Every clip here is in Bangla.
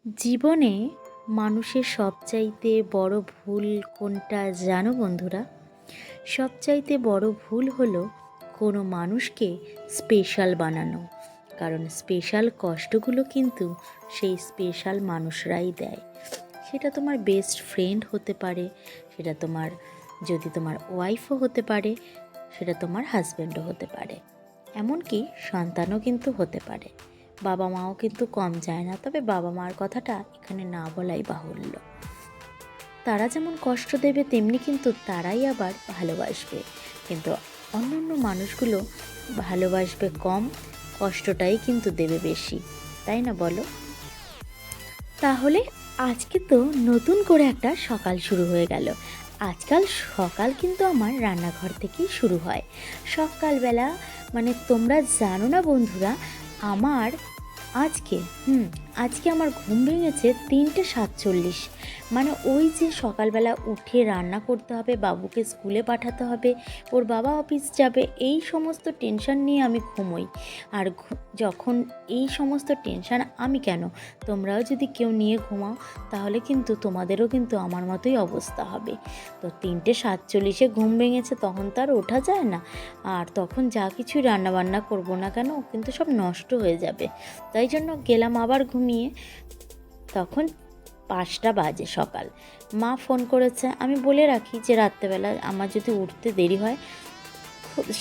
জীবনে মানুষের সবচাইতে বড় ভুল কোনটা জানো বন্ধুরা? সবচাইতে বড় ভুল হলো কোনো মানুষকে স্পেশাল বানানো। কারণ স্পেশাল কষ্টগুলো কিন্তু সেই স্পেশাল মানুষরাই দেয়। সেটা তোমার বেস্ট ফ্রেন্ড হতে পারে, সেটা তোমার যদি তোমার ওয়াইফও হতে পারে, সেটা তোমার হাজব্যান্ডও হতে পারে, এমনকি সন্তানও কিন্তু হতে পারে। বাবা মাও কিন্তু কম যায় না, তবে বাবা মার কথাটা এখানে না বলাই বাহুল্য। তারা যেমন কষ্ট দেবে তেমনি কিন্তু তারাই আবার ভালোবাসবে, কিন্তু অন্যান্য মানুষগুলো ভালোবাসবে কম, কষ্টটাই কিন্তু দেবে বেশি, তাই না বলো? তাহলে আজকে তো নতুন করে একটা সকাল শুরু হয়ে গেল। আজকাল সকাল কিন্তু আমার রান্নাঘর থেকেই শুরু হয়। সকালবেলা মানে তোমরা জানো না বন্ধুরা, আমার আজকে আজকে আমার ঘুম ভেঙেছে 3:47। মানে ওই যে সকালবেলা উঠে রান্না করতে হবে, বাবুকে স্কুলে পাঠাতে হবে, ওর বাবা অফিস যাবে, এই সমস্ত টেনশন নিয়ে আমি ঘুমোই। আর যখন এই সমস্ত টেনশন আমি কেন, তোমরাও যদি কেউ নিয়ে ঘুমাও তাহলে কিন্তু তোমাদেরও কিন্তু আমার মতোই অবস্থা হবে। তো 3:47 ঘুম ভেঙেছে, তখন তো আর ওঠা যায় না। আর তখন যা কিছুই রান্নাবান্না করবো না কেন কিন্তু সব নষ্ট হয়ে যাবে, তাই জন্য গেলাম আবার ঘুমিয়ে। তখন 5টা বাজে সকাল। মা ফোন করেছে, আমি বলে রাখি যে রাত্রেবেলা আমার যদি উঠতে দেরি হয়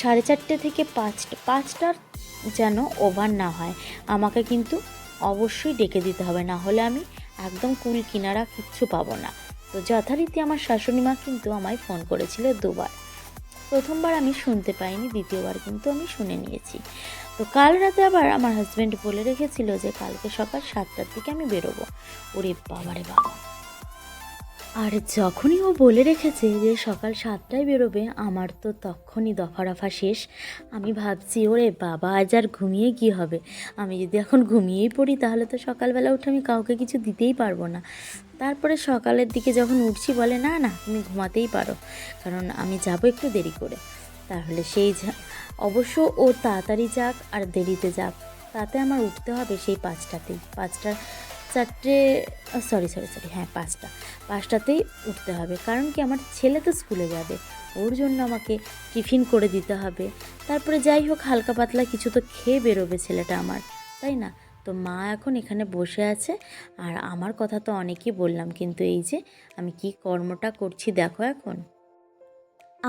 4:30 থেকে 5টার যেন ওভার না হয়, আমাকে কিন্তু অবশ্যই ডেকে দিতে হবে, না হলে আমি একদম কুল কিনারা কিচ্ছু পাবো না। তো যথারীতি আমার শাশুড়ি মা কিন্তু আমায় ফোন করেছিল দুবার। প্রথমবার আমি শুনতে পাইনি, দ্বিতীয়বার কিন্তু আমি শুনে নিয়েছি। তো কাল রাতে আবার আমার হাজব্যান্ড বলে রেখেছিল যে কালকে সকাল 7টার দিকে আমি বেরোবো। ওরে বাবারে বাবা! আর যখনই ও বলে রেখেছে যে সকাল 7টায় বেরোবে, আমার তো তখনই দফা শেষ। আমি ভাবছি ওরে বাবা, আজ আর ঘুমিয়ে কী হবে? আমি যদি এখন ঘুমিয়েই পড়ি তাহলে তো সকালবেলা উঠে আমি কাউকে কিছু দিতেই পারবো না। তারপরে সকালের দিকে যখন উঠছি বলে না না তুমি ঘুমাতেই পারো, কারণ আমি যাব একটু দেরি করে। তাহলে অবশ্য ও তাড়াতাড়ি যাক আর দেরিতে যাক, তাতে আমার উঠতে হবে সেই 5টাতেই, 5টা 4টে, সরি হ্যাঁ 5টাতেই উঠতে হবে। কারণ কি, আমার ছেলে তো স্কুলে যাবে, ওর জন্য আমাকে টিফিন করে দিতে হবে। তারপরে যাই হোক হালকা পাতলা কিছু তো খেয়ে বেরোবে ছেলেটা আমার, তাই না? তো মা এখন এখানে বসে আছে। আর আমার কথা তো অনেকই বললাম, কিন্তু এই যে আমি কি কর্মটা করছি দেখো এখন।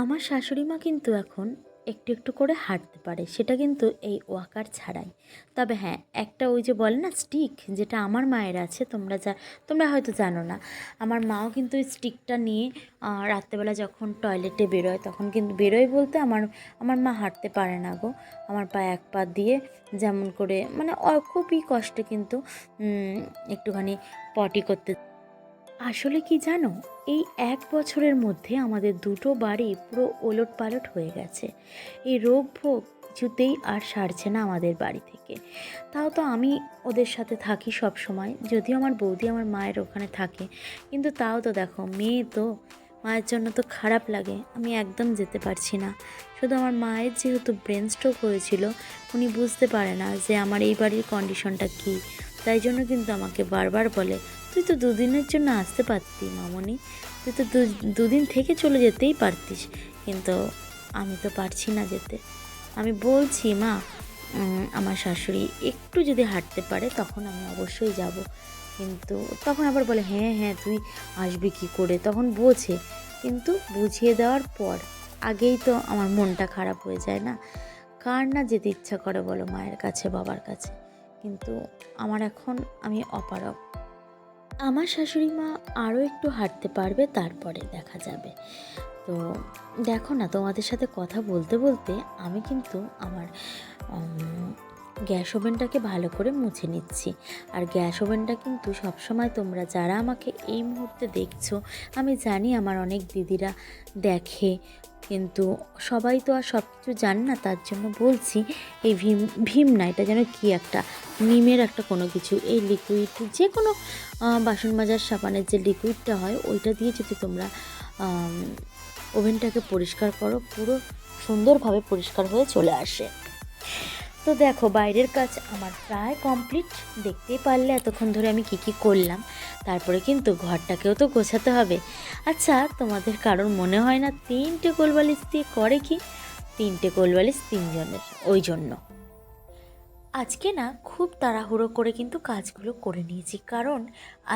আমার শাশুড়ি মা কিন্তু এখন একটু একটু করে হাঁটতে পারে, সেটা কিন্তু এই ওয়াকার ছাড়াই। তবে হ্যাঁ, একটা ওই যে বলে না স্টিক, যেটা আমার মায়ের আছে, তোমরা হয়তো জানো না, আমার মাও কিন্তু ওই স্টিকটা নিয়ে রাত্রেবেলা যখন টয়লেটে বেরোয় তখন কিন্তু বেরোয় বলতে আমার মা হাঁটতে পারে না গো। আমার পা এক পা দিয়ে যেমন করে মানে খুবই কষ্টে কিন্তু একটুখানি পটি করতে। আসলে কি জানো, এই 1 বছরের মধ্যে আমাদের দুটো বাড়ি পুরো ওলটপালট হয়ে গেছে। এই রোগ ভোগ কিছুতেই আর সারছে না আমাদের বাড়ি থেকে। তাও তো আমি ওদের সাথে থাকি সব সময়, যদিও আমার বৌদি আমার মায়ের ওখানে থাকে, কিন্তু তাও তো দেখো মেয়ে তো, মায়ের জন্য তো খারাপ লাগে, আমি একদম যেতে পারছি না। শুধু আমার মায়ের যেহেতু ব্রেন স্ট্রোক হয়েছিল, উনি বুঝতে পারে না যে আমার এই বাড়ির কন্ডিশনটা কী, তাই জন্য কিন্তু আমাকে বারবার বলে তুই তো দুদিনের জন্য আসতে পারতি মামনি, তুই তো দুদিন থেকে চলে যেতেই পারতিস, কিন্তু আমি তো পারছি না যেতে। আমি বলছি মা, আমার শাশুড়ি একটু যদি হাঁটতে পারে তখন আমি অবশ্যই যাব, কিন্তু তখন আবার বলে হ্যাঁ হ্যাঁ তুই আসবি কী করে, তখন বোঝে, কিন্তু বুঝিয়ে দেওয়ার পর আগেই তো আমার মনটা খারাপ হয়ে যায় না। কার না যেতে ইচ্ছা করে বলো মায়ের কাছে, বাবার কাছে, কিন্তু আমার এখন আমি অপারগ। আমার শাশুড়ি মা আরও একটু হাঁটতে পারবে, তারপরে দেখা যাবে। তো দেখো না, তোমাদের সাথে কথা বলতে বলতে আমি কিন্তু আমার গ্যাস ওভেনটাকে ভালো করে মুছে নিচ্ছি। আর গ্যাস ওভেনটা কিন্তু সবসময় তোমরা যারা আমাকে এই মুহূর্তে দেখছো, আমি জানি আমার অনেক দিদিরা দেখে, কিন্তু সবাই তো আর সব কিছু জানে না, তার জন্য বলছি এই ভীম না, এটা যেন কি একটা নিমের একটা কোনো কিছু, এই লিকুইড যে কোনো বাসন মাজার সাবানের যে লিকুইডটা হয় ওইটা দিয়ে যদি তোমরা ওভেনটাকে পরিষ্কার করো, পুরো সুন্দরভাবে পরিষ্কার হয়ে চলে আসে। তো দেখো বাইরের কাজ আমার প্রায় কমপ্লিট, দেখতেই পারলে এতক্ষণ ধরে আমি কী করলাম। তারপরে কিন্তু ঘরটাকেও তো গোছাতে হবে। আচ্ছা, তোমাদের কারোর মনে হয় না 3টে কোলবালিশ দিয়ে করে কি? 3টে কোলবালিশ 3জনের, ওই জন্য আজকে না খুব তাড়াহুড়ো করে কিন্তু কাজগুলো করে নিয়েছি, কারণ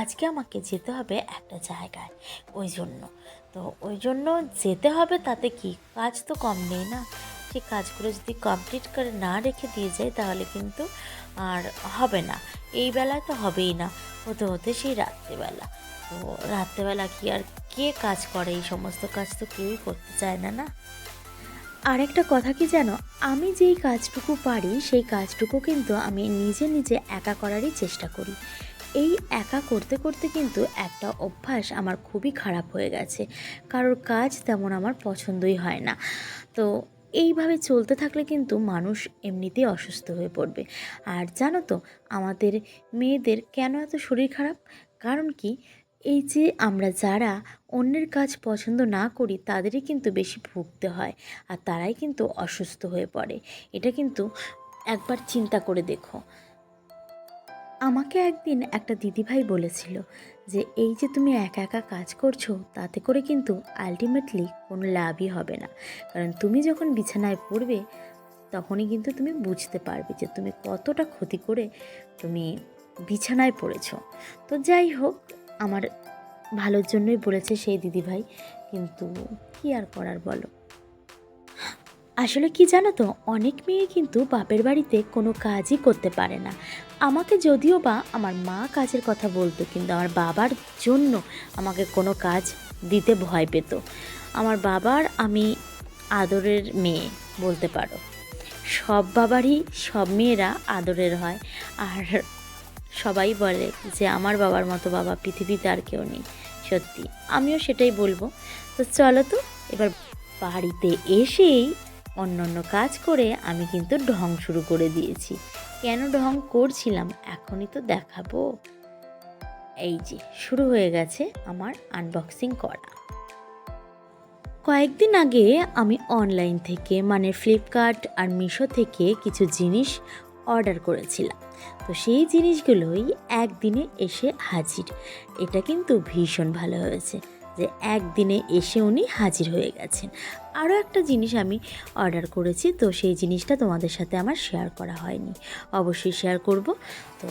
আজকে আমাকে যেতে হবে একটা জায়গায়, ওই জন্য যেতে হবে। তাতে কি, কাজ তো কম নেই না। সেই কাজগুলো যদি কমপ্লিট করে না রেখে দিয়ে যাই তাহলে কিন্তু আর হবে না। এই বেলায় তো হবেই না, হতে হতে সেই রাত্রেবেলা। তো রাত্রেবেলা কি আর কে কাজ করে? এই সমস্ত কাজ তো কেউই করতে চায় না, না। আরেকটা কথা কি জানো, আমি যেই কাজটুকু পারি সেই কাজটুকু কিন্তু আমি নিজে নিজে একা করারই চেষ্টা করি। এই একা করতে করতে কিন্তু একটা অভ্যাস আমার খুবই খারাপ হয়ে গেছে, কারোর কাজ তেমন আমার পছন্দই হয় না। তো এইভাবে চলতে থাকলে কিন্তু মানুষ এমনিতেই অসুস্থ হয়ে পড়বে। আর জানো তো, আমাদের মেয়েদের কেন এত শরীর খারাপ? কারণ কি, এই যে আমরা যারা অন্যের কাজ পছন্দ না করি তাদেরই কিন্তু বেশি ভুগতে হয়, আর তারাই কিন্তু অসুস্থ হয়ে পড়ে। এটা কিন্তু একবার চিন্তা করে দেখো। আমাকে একদিন একটা দিদিভাই বলেছিল যে এই যে তুমি একা একা কাজ করছো, তাতে করে কিন্তু আলটিমেটলি কোনো লাভই হবে না। কারণ তুমি যখন বিছানায় পড়বে তখনই কিন্তু তুমি বুঝতে পারবে যে তুমি কতটা ক্ষতি করে তুমি বিছানায় পড়েছো। তো যাই হোক, আমার ভালোর জন্যই বলেছে সেই দিদিভাই, কিন্তু কি আর করার বলো। আসলে কি জানো তো, অনেক মেয়ে কিন্তু বাপের বাড়িতে কোনো কাজই করতে পারে না। আমাকে যদিও বা আমার মা কাজের কথা বলতো, কিন্তু আমার বাবার জন্য আমাকে কোনো কাজ দিতে ভয় পেত। আমার বাবার আমি আদরের মেয়ে বলতে পারো। সব বাবারই সব মেয়েরা আদরের হয়, আর সবাই বলে যে আমার বাবার মতো বাবা পৃথিবীতে আর কেউ নেই। সত্যি, আমিও সেটাই বলবো। তো চলো তো, এবার বাড়িতে এসেই অন্য কাজ করে আমি কিন্তু ঢং শুরু করে দিয়েছি। কেন ঢং করছিলাম এখনই তো দেখাবো। এই যে শুরু হয়ে গেছে আমার আনবক্সিং করা। কয়েকদিন আগে আমি অনলাইন থেকে মানে ফ্লিপকার্ট আর মিশো থেকে কিছু জিনিস অর্ডার করেছিলাম। তো সেই জিনিসগুলোই একদিনে এসে হাজির। এটা কিন্তু ভীষণ ভালো হয়েছে যে একদিনে এসে উনি হাজির হয়ে গেছেন। আরও একটা জিনিস আমি অর্ডার করেছি, তো সেই জিনিসটা তোমাদের সাথে আমার শেয়ার করা হয়নি, অবশ্যই শেয়ার করব। তো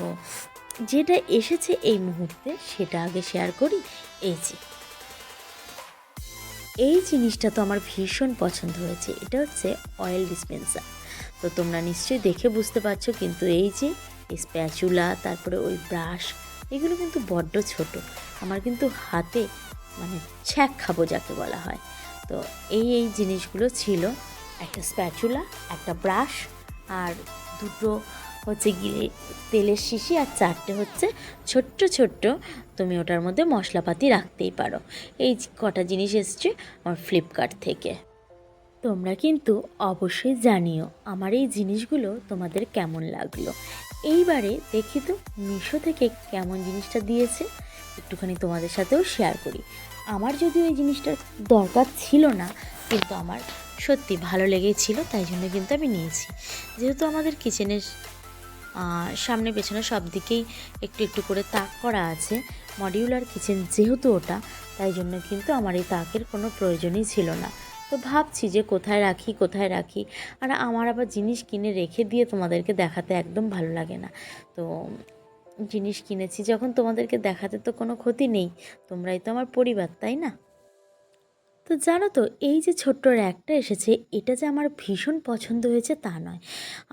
যেটা এসেছে এই মুহূর্তে সেটা আগে শেয়ার করি। এই জিনিসটা তো আমার ভীষণ পছন্দ হয়েছে। এটা হচ্ছে অয়েল ডিসপেন্সার। তো তোমরা নিশ্চয়ই দেখে বুঝতে পারছো, কিন্তু এই যে স্প্যাচুলা, তারপরে ওই ব্রাশ, এগুলো কিন্তু বড্ড ছোট। আমার কিন্তু হাতে মানে ছ্যাঁক খাবো যাকে বলা হয়। তো এই জিনিসগুলো ছিল, একটা স্প্যাচুলা, একটা ব্রাশ, আর দুটো হচ্ছে গিয়ে তেলের শিশি, আর 4টে হচ্ছে ছোট্ট ছোট্ট, তুমি ওটার মধ্যে মশলাপাতি রাখতেই পারো। এই কটা জিনিস এসছে আমার ফ্লিপকার্ট থেকে। তোমরা কিন্তু অবশ্যই জানিও আমার এই জিনিসগুলো তোমাদের কেমন লাগলো। এইবারে দেখি তো মিশো থেকে কেমন জিনিসটা দিয়েছে, একটুখানি তোমাদের সাথেও শেয়ার করি। আমার যদিও এই জিনিসটার দরকার ছিল না, কিন্তু আমার সত্যি ভালো লেগেছিল, তাই জন্য কিন্তু আমি নিয়েছি। যেহেতু আমাদের কিচেনের সামনে পেছনে সব দিকেই একটু একটু করে তাক করা আছে, মডিউলার কিচেন যেহেতু ওটা, তাই জন্য কিন্তু আমার এই তাকের কোনো প্রয়োজনই ছিল না। তো ভাবছি যে কোথায় রাখি। আর আমার আবার জিনিস কিনে রেখে দিয়ে তোমাদেরকে দেখাতে একদম ভালো লাগে না। তো জিনিস কিনেছি যখন তোমাদেরকে দেখাতে তো কোনো ক্ষতি নেই, তোমরাই তো আমার পরিবার, তাই না? তো জানো তো, এই যে ছোট্ট র্যাকটা এসেছে, এটা যে আমার ভীষণ পছন্দ হয়েছে তা নয়।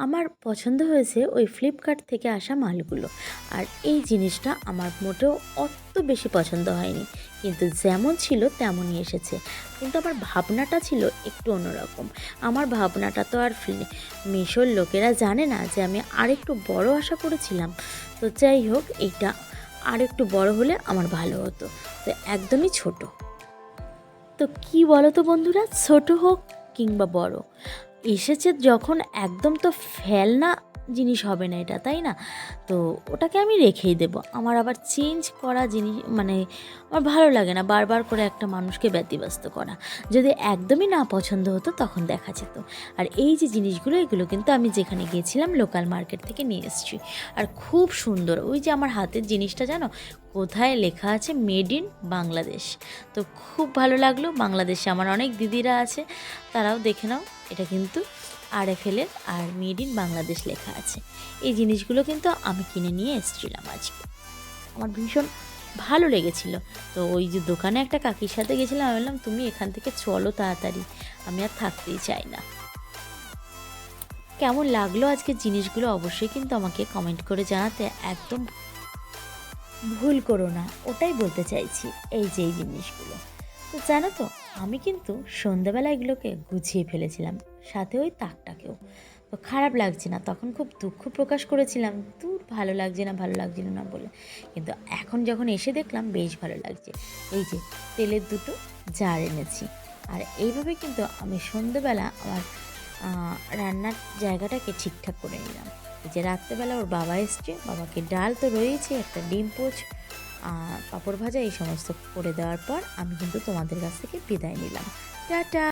আমার পছন্দ হয়েছে ওই ফ্লিপকার্ট থেকে আসা মালগুলো। আর এই জিনিসটা আমার মোটেও অত বেশি পছন্দ হয়নি, কিন্তু যেমন ছিল তেমনই এসেছে। কিন্তু আমার ভাবনাটা ছিল একটু অন্যরকম। আমার ভাবনাটা তো আর মিশোর লোকেরা জানে না যে আমি আরেকটু বড় আশা করেছিলাম। তো যাই হোক, এইটা আরেকটু বড় হলে আমার ভালো হতো। তো একদমই ছোট। তো কি বলো তো বন্ধুরা, ছোট হোক কিংবা বড়, এসেছে যখন একদম তো ফেলনা জিনিস হবে না এটা, তাই না? তো ওটাকে আমি রেখেই দেবো। আমার আবার চেঞ্জ করা জিনিস মানে আমার ভালো লাগে না বারবার করে একটা মানুষকে ব্যতিব্যস্ত করা। যদি একদমই না পছন্দ হতো তখন দেখা যেত। আর এই যে জিনিসগুলো, এগুলো কিন্তু আমি যেখানে গিয়েছিলাম লোকাল মার্কেট থেকে নিয়ে এসেছি। আর খুব সুন্দর, ওই যে আমার হাতের জিনিসটা জানো কোথায় লেখা আছে, মেড ইন বাংলাদেশ। তো খুব ভালো লাগলো। বাংলাদেশে আমার অনেক দিদিরা আছে, তারাও দেখে নাও, এটা কিন্তু RFL-এর আর মেড ইন বাংলাদেশ লেখা আছে। এই জিনিসগুলো কিন্তু আমি কিনে নিয়ে এসেছিলাম আজকে, আমার ভীষণ ভালো লেগেছিল। তো ওই যে দোকানে একটা কাকির সাথে গেছিলাম, আমি বললাম তুমি এখান থেকে চলো তাড়াতাড়ি, আমি আর থাকতেই চাই না। কেমন লাগলো আজকের জিনিসগুলো অবশ্যই কিন্তু আমাকে কমেন্ট করে জানাতে একদম ভুল করো না, ওটাই বলতে চাইছি। এই যে এই জিনিসগুলো, তো জানো তো আমি কিন্তু সন্ধ্যাবেলা এগুলোকে গুছিয়ে ফেলেছিলাম, সাথে ওই তাকটাকেও। তো খারাপ লাগছে না, তখন খুব দুঃখ প্রকাশ করেছিলাম, দূর ভালো লাগছে না, ভালো লাগছিল না বলে। কিন্তু এখন যখন এসে দেখলাম বেশ ভালো লাগছে। এই যে তেলের দুটো জার এনেছি, আর এইভাবে কিন্তু আমি সন্ধ্যেবেলা আমার রান্নার জায়গাটাকে ঠিকঠাক করে নিলাম। এই যে রাত্রেবেলা ওর বাবা এসছে, বাবাকে ডাল তো রয়েছে, একটা ডিম পোচ, পাঁপড় ভাজা, এই সমস্ত করে দেওয়ার পর আমি কিন্তু তোমাদের কাছ থেকে বিদায় নিলাম। টাটা।